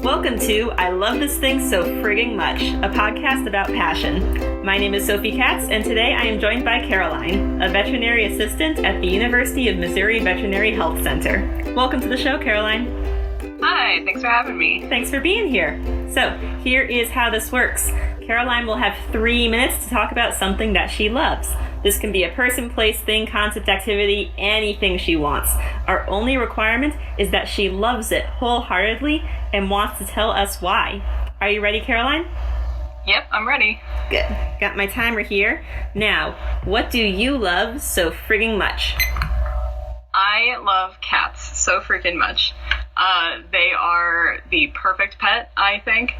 Welcome to I Love This Thing So Frigging Much, a podcast about passion. My name is Sophie Katz, and today I am joined by Caroline, a veterinary assistant at the University of Missouri Veterinary Health Center. Welcome to the show, Caroline. Hi, thanks for having me. Thanks for being here. So, here is how this works. Caroline will have 3 minutes to talk about something that she loves. This can be a person, place, thing, concept, activity, anything she wants. Our only requirement is that she loves it wholeheartedly and wants to tell us why. Are you ready, Caroline? Yep, I'm ready. Good. Got my timer here. Now, what do you love so frigging much? I love cats so freaking much. They are the perfect pet, I think.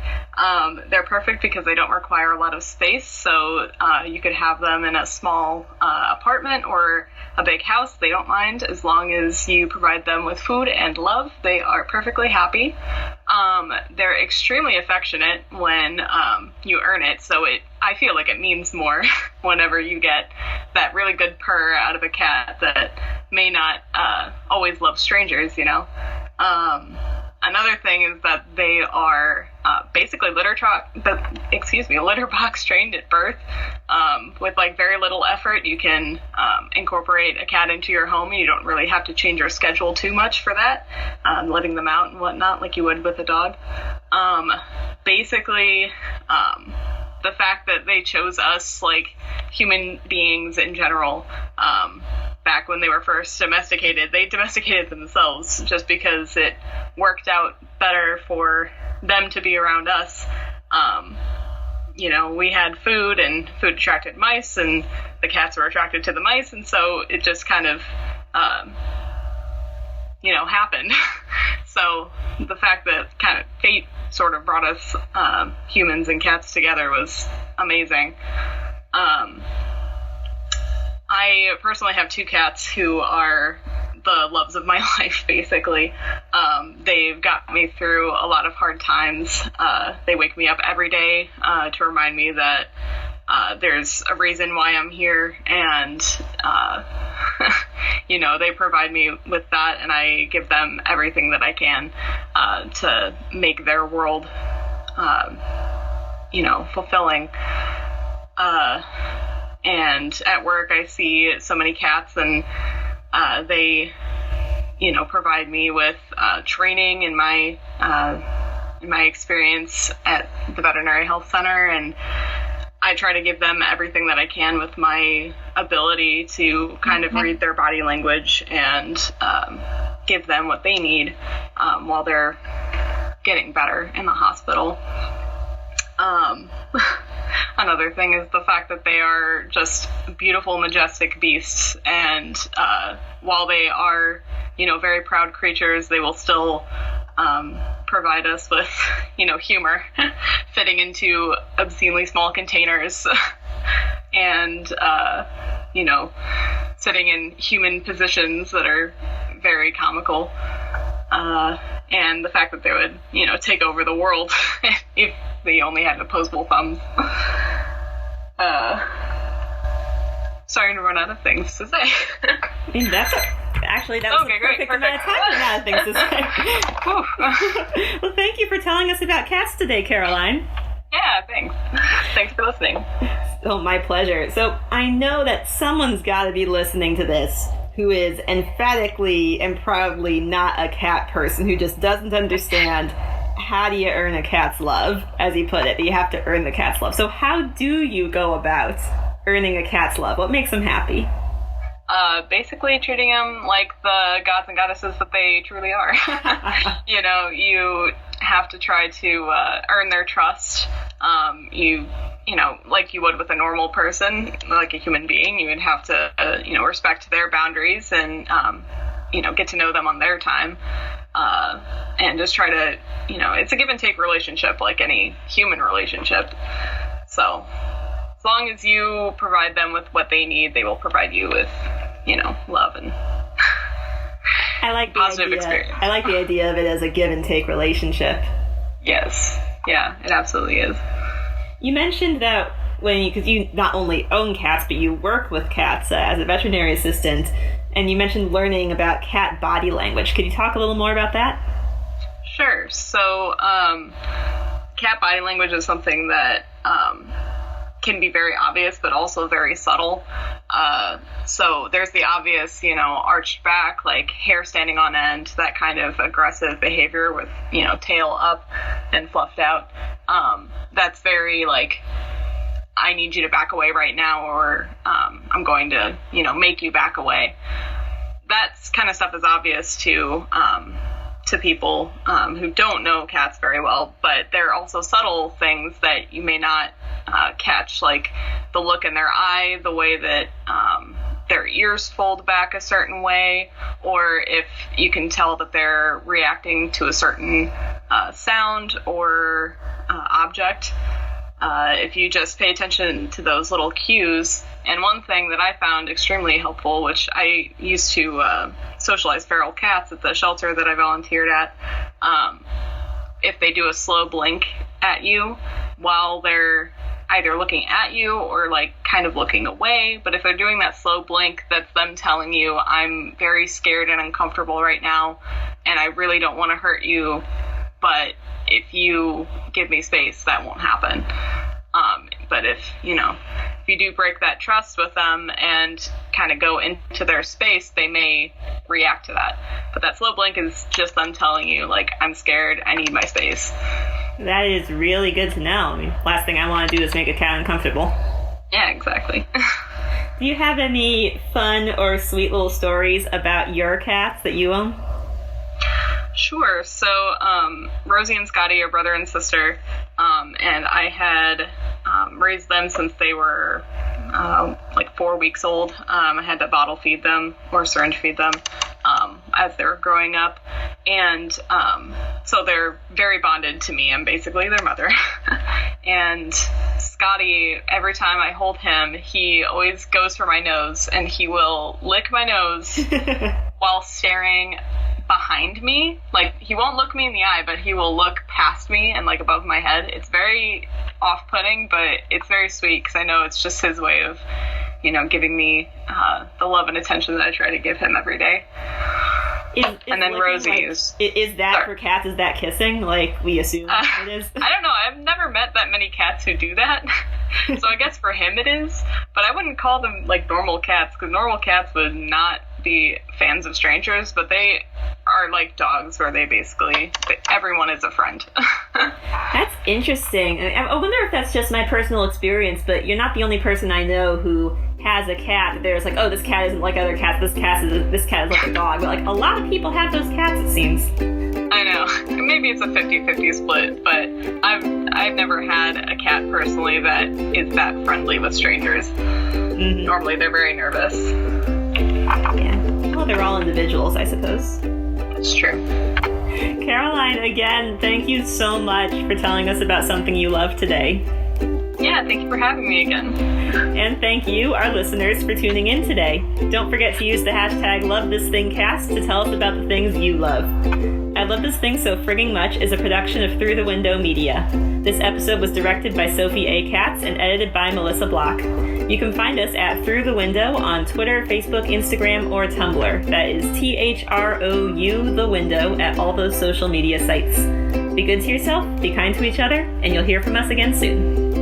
They're perfect because they don't require a lot of space, so you could have them in a small apartment or a big house. They don't mind as long as you provide them with food and love. They are perfectly happy. They're extremely affectionate when you earn it, so I feel like it means more whenever you get that really good purr out of a cat that may not always love strangers, you know. Another thing is that they are basically litter box trained at birth. With like very little effort, you can incorporate a cat into your home, and you don't really have to change your schedule too much for that, letting them out and whatnot like you would with a dog. The fact that they chose us, like human beings in general, back when they were first domesticated, they domesticated themselves just because it worked out better for them to be around us. We had food, and food attracted mice, and the cats were attracted to the mice, and so it just kind of, happened. So the fact that kind of fate sort of brought us humans and cats together was amazing. I personally have 2 cats who are the loves of my life, basically. They've got me through a lot of hard times. They wake me up every day to remind me that there's a reason why I'm here, and they provide me with that, and I give them everything that I can to make their world fulfilling. And at work I see so many cats, and they provide me with training in my experience at the veterinary health center, and I try to give them everything that I can with my ability to kind of read their body language and give them what they need while they're getting better in the hospital. Another thing is the fact that they are just beautiful, majestic beasts, and while they are, very proud creatures, they will still provide us with, humor, fitting into obscenely small containers, and, sitting in human positions that are very comical. And the fact that they would, take over the world if they only had opposable thumbs. Starting to run out of things to say. I mean, that was okay, the perfect amount of time to run out of things to say. Well, thank you for telling us about cats today, Caroline. Yeah, thanks. Thanks for listening. Oh, my pleasure. So I know that someone's got to be listening to this who is emphatically and proudly not a cat person, who just doesn't understand how do you earn a cat's love, as he put it. You have to earn the cat's love. So how do you go about earning a cat's love? What makes them happy? Basically treating them like the gods and goddesses that they truly are. You have to try to earn their trust. Like you would with a normal person, like a human being, you would have to, respect their boundaries and, get to know them on their time. And just try to, it's a give and take relationship, like any human relationship. So as long as you provide them with what they need, they will provide you with, love and positive experience. I like the idea of it as a give and take relationship. Yes. Yeah, it absolutely is. You mentioned that because you not only own cats, but you work with cats as a veterinary assistant, and you mentioned learning about cat body language. Could you talk a little more about that? Sure. So, cat body language is something that can be very obvious, but also very subtle. So there's the obvious, arched back, like hair standing on end, that kind of aggressive behavior with, tail up and fluffed out. That's very like, I need you to back away right now, or I'm going to, make you back away. That kind of stuff is obvious to people who don't know cats very well, but there are also subtle things that you may not catch, like the look in their eye, the way that their ears fold back a certain way, or if you can tell that they're reacting to a certain sound or object. If you just pay attention to those little cues. And one thing that I found extremely helpful, which I used to socialize feral cats at the shelter that I volunteered at, if they do a slow blink at you while they're either looking at you or like kind of looking away, but if they're doing that slow blink, that's them telling you, I'm very scared and uncomfortable right now, and I really don't want to hurt you, but if you give me space, that won't happen. But if you do break that trust with them and kind of go into their space, they may react to that. But that slow blink is just them telling you, like, I'm scared, I need my space. That is really good to know. I mean, last thing I want to do is make a cat uncomfortable. Yeah, exactly. Do you have any fun or sweet little stories about your cats that you own? Sure. So, Rosie and Scotty are brother and sister, and I had raised them since they were like 4 weeks old. I had to bottle feed them or syringe feed them as they were growing up, and so they're very bonded to me. I'm basically their mother. And Scotty, every time I hold him, he always goes for my nose, and he will lick my nose while staring behind me. Like, he won't look me in the eye, but he will look past me and like above my head. It's very off-putting, but it's very sweet because I know it's just his way of, giving me the love and attention that I try to give him every day. And then Rosie is that sorry. For cats, is that kissing, like we assume it is? I don't know. I've never met that many cats who do that. So I guess for him it is. But I wouldn't call them like normal cats, because normal cats would not be fans of strangers, but they are like dogs where everyone is a friend. That's interesting. I wonder if that's just my personal experience, but you're not the only person I know who has a cat. There's like, oh, this cat isn't like other cats, this cat is like a dog. But like, a lot of people have those cats, it seems. I know. Maybe it's a 50-50 split, but I've never had a cat personally that is that friendly with strangers. Mm-hmm. Normally they're very nervous. Yeah. Well, they're all individuals, I suppose. It's true. Caroline, again, thank you so much for telling us about something you love today. Yeah, thank you for having me again. And thank you, our listeners, for tuning in today. Don't forget to use the hashtag #LoveThisThingCast to tell us about the things you love. I Love This Thing So Frigging Much is a production of Through the Window Media. This episode was directed by Sophie A. Katz and edited by Melissa Block. You can find us at Through the Window on Twitter, Facebook, Instagram, or Tumblr. That is THROU the window at all those social media sites. Be good to yourself, be kind to each other, and you'll hear from us again soon.